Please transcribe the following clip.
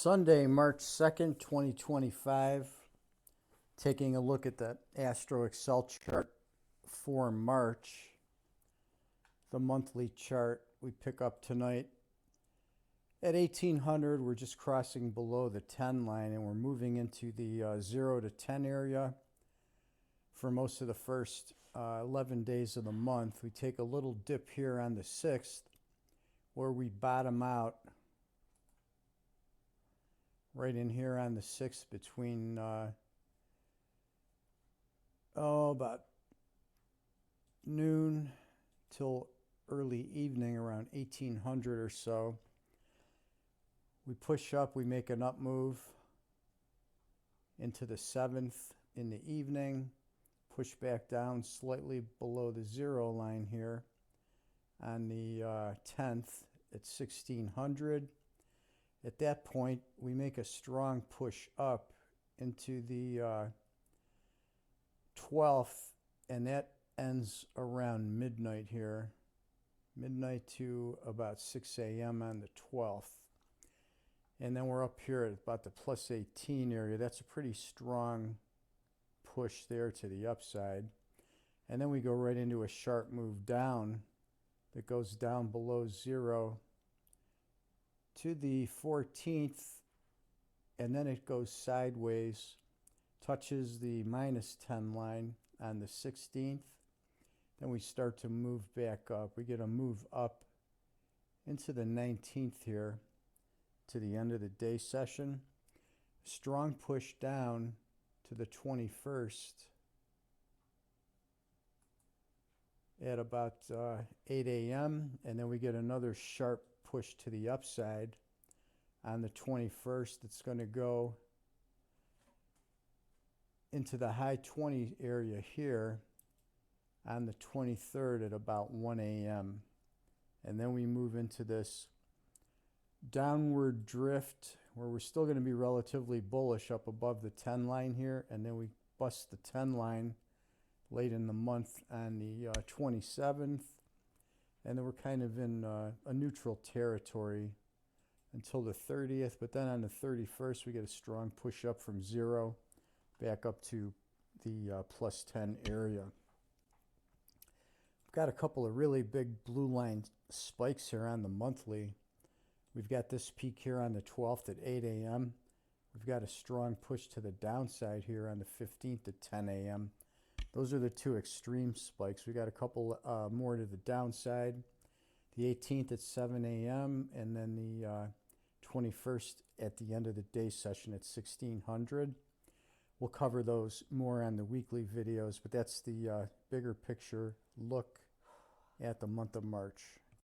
Sunday, March 2nd, 2025. Taking a look at the Astro Excel chart for March. The monthly chart we pick up tonight at 1800. We're just crossing below the 10 line and we're moving into the 0 to 10 area for most of the first 11 days of the month. We take a little dip here on the 6th where we bottom out right in here on the 6th between about noon till early evening, around 1800 or so. We push up, we make an up move into the 7th in the evening, push back down slightly below the 0 line here on the 10th at 1600. At that point, we make a strong push up into the 12th, and that ends around midnight here, midnight to about 6 a.m. on the 12th. And then we're up here at about the plus 18 area. That's a pretty strong push there to the upside. And then we go right into a sharp move down that goes down below 0 to the 14th, and then it goes sideways, touches the minus 10 line on the 16th. Then we start to move back up. We get a move up into the 19th here to the end of the day session. Strong push down to the 21st at about 8 a.m. and then we get another sharp push to the upside on the 21st. It's going to go into the high 20 area here on the 23rd at about 1 a.m. and then we move into this downward drift where we're still going to be relatively bullish up above the 10 line here, and then we bust the 10 line late in the month on the 27th, and then we're kind of in a neutral territory until the 30th. But then on the 31st, we get a strong push up from 0 back up to the plus 10 area. We've got a couple of really big blue line spikes here on the monthly. We've got this peak here on the 12th at 8 a.m. We've got a strong push to the downside here on the 15th at 10 a.m. Those are the two extreme spikes. We got a couple more to the downside. The 18th at 7 a.m. and then the 21st at the end of the day session at 1600. We'll cover those more on the weekly videos, but that's the bigger picture look at the month of March.